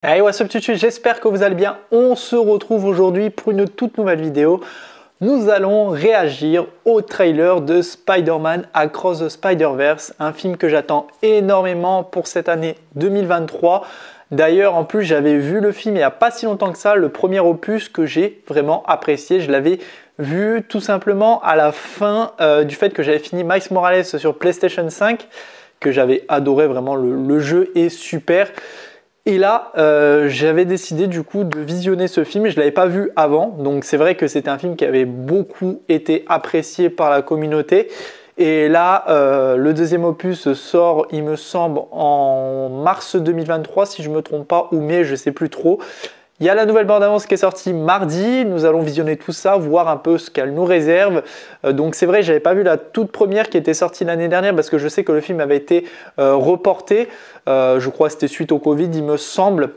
Hey, what's up tutu, j'espère que vous allez bien. On se retrouve aujourd'hui pour une toute nouvelle vidéo. Nous allons réagir au trailer de Spider-Man Across the Spider-Verse, un film que j'attends énormément pour cette année 2023. D'ailleurs, en plus, j'avais vu le film il n'y a pas si longtemps que ça, le premier opus que j'ai vraiment apprécié. Je l'avais vu tout simplement à la fin du fait que j'avais fini Miles Morales sur PlayStation 5, que j'avais adoré, vraiment le jeu est super. Et là, j'avais décidé du coup de visionner ce film. Je ne l'avais pas vu avant, donc c'est vrai que c'était un film qui avait beaucoup été apprécié par la communauté. Et là, le deuxième opus sort, il me semble, en mars 2023, si je ne me trompe pas, ou mai, je ne sais plus trop. Il y a la nouvelle bande-annonce qui est sortie mardi. Nous allons visionner tout ça, voir un peu ce qu'elle nous réserve. Donc c'est vrai, j'avais pas vu la toute première qui était sortie l'année dernière parce que je sais que le film avait été reporté. Je crois que c'était suite au Covid, il me semble.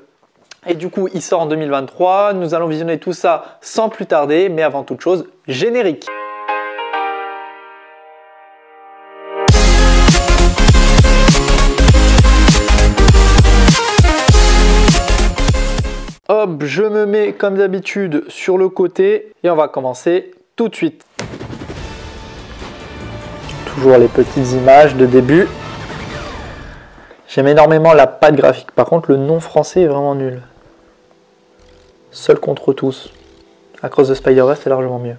Et du coup, il sort en 2023. Nous allons visionner tout ça sans plus tarder. Mais avant toute chose, générique. Hop, je me mets comme d'habitude sur le côté et on va commencer tout de suite. Toujours les petites images de début. J'aime énormément la patte graphique. Par contre, le nom français est vraiment nul. Seul contre tous. Across the Spider-Verse, c'est largement mieux.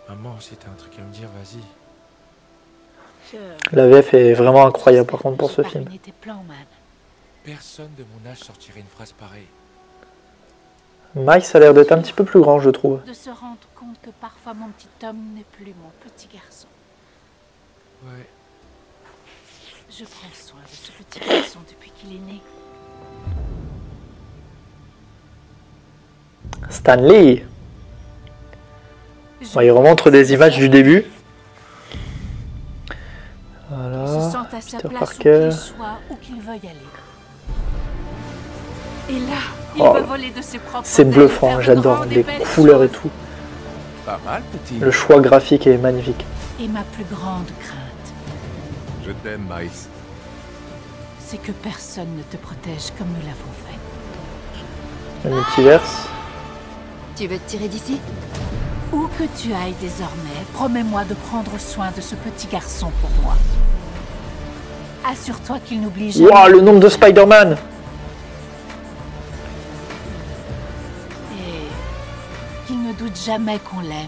Maman, si t'as un truc à me dire, vas-y. La VF est vraiment incroyable par contre pour ce film. Personne de mon âge sortirait une phrase pareille. Miles a l'air d'être un petit peu plus grand, je trouve. De se rendre compte que parfois mon petit homme n'est plus mon petit garçon. Ouais. Je prends soin de ce petit garçon depuis qu'il est né. Stan Lee. Bon, il remontre des images du début. Voilà, se sent à sa Peter place Parker. où qu'il soit, où qu'il veuille aller. Et là, il Oh, va voler de ses propres c'est ailes, bluffant, faire de j'adore grandes et les belles couleurs et choses. tout. Pas mal, petit. Le choix graphique est magnifique. Et ma plus grande crainte, Je t'aime, Miles. c'est que personne ne te protège comme nous l'avons fait. Le multiverse. Tu veux te tirer d'ici? Où que tu ailles désormais, promets-moi de prendre soin de ce petit garçon pour moi. Assure-toi qu'il n'oublie jamais. Waouh, le nombre de Spider-Man. Et qu'il ne doute jamais qu'on l'aime.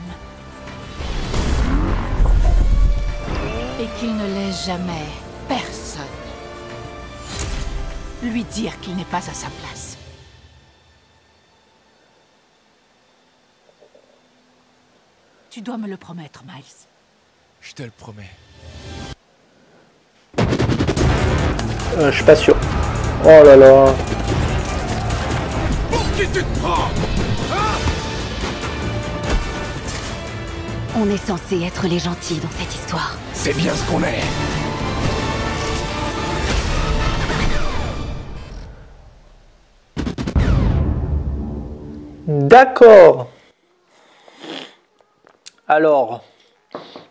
Et qu'il ne laisse jamais personne lui dire qu'il n'est pas à sa place. Tu dois me le promettre, Miles. Je te le promets. Je suis pas sûr. Oh là là. Pour qui tu te prends? On est censé être les gentils dans cette histoire. C'est bien ce qu'on est. D'accord. Alors,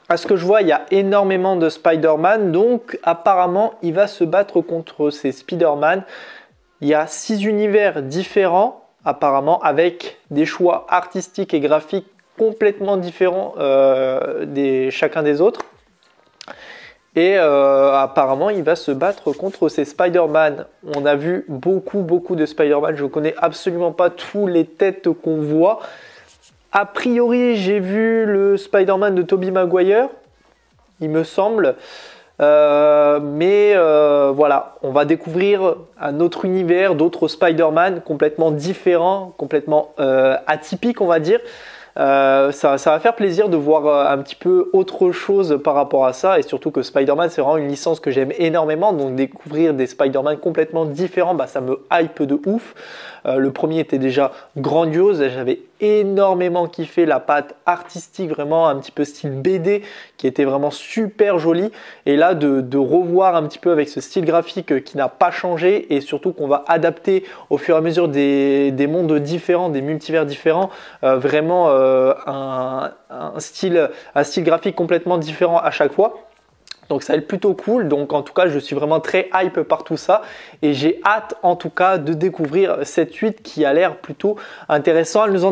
à ce que je vois, il y a énormément de Spider-Man. Donc, apparemment, il va se battre contre ces Spider-Man. Il y a 6 univers différents, apparemment, avec des choix artistiques et graphiques complètement différents chacun des autres. Et apparemment, il va se battre contre ces Spider-Man. On a vu beaucoup de Spider-Man. Je ne connais absolument pas tous les têtes qu'on voit. A priori, j'ai vu le Spider-Man de Tobey Maguire, il me semble. Mais voilà, on va découvrir un autre univers, d'autres Spider-Man complètement différents, complètement atypiques, on va dire. Ça va faire plaisir de voir un petit peu autre chose par rapport à ça, et surtout que Spider-Man c'est vraiment une licence que j'aime énormément, donc découvrir des Spider-Man complètement différents, bah, ça me hype de ouf. Le premier était déjà grandiose, j'avais énormément kiffé la patte artistique, vraiment un petit peu style BD qui était vraiment super jolie, et là de revoir un petit peu avec ce style graphique qui n'a pas changé, et surtout qu'on va adapter au fur et à mesure des mondes différents, des multivers différents, vraiment un style graphique complètement différent à chaque fois. Donc ça va être plutôt cool. Donc en tout cas, je suis vraiment très hype par tout ça. Et j'ai hâte en tout cas de découvrir cette suite qui a l'air plutôt intéressant. Elle nous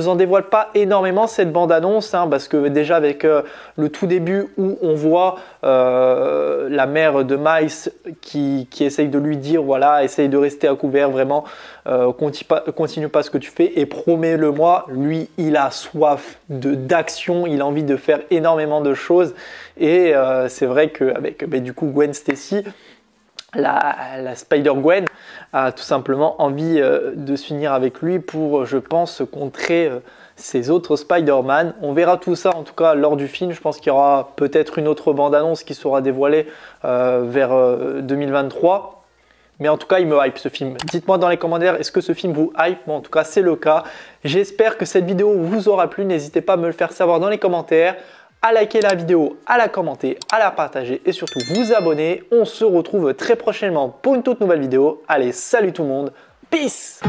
en dévoile pas énormément cette bande-annonce, hein, parce que déjà avec le tout début où on voit la mère de Miles qui essaye de lui dire voilà, essaye de rester à couvert vraiment, continue pas ce que tu fais et promets-le-moi. Lui, il a soif d'action, il a envie de faire énormément de choses et c'est vrai qu'avec du coup Gwen Stacy, la Spider-Gwen a tout simplement envie de se finir avec lui pour, je pense, contrer ses autres Spider-Man. On verra tout ça en tout cas lors du film. Je pense qu'il y aura peut-être une autre bande-annonce qui sera dévoilée vers 2023. Mais en tout cas, il me hype ce film. Dites-moi dans les commentaires, est-ce que ce film vous hype? Moi, en tout cas, c'est le cas. J'espère que cette vidéo vous aura plu. N'hésitez pas à me le faire savoir dans les commentaires, à liker la vidéo, à la commenter, à la partager et surtout vous abonner. On se retrouve très prochainement pour une toute nouvelle vidéo. Allez, salut tout le monde, peace!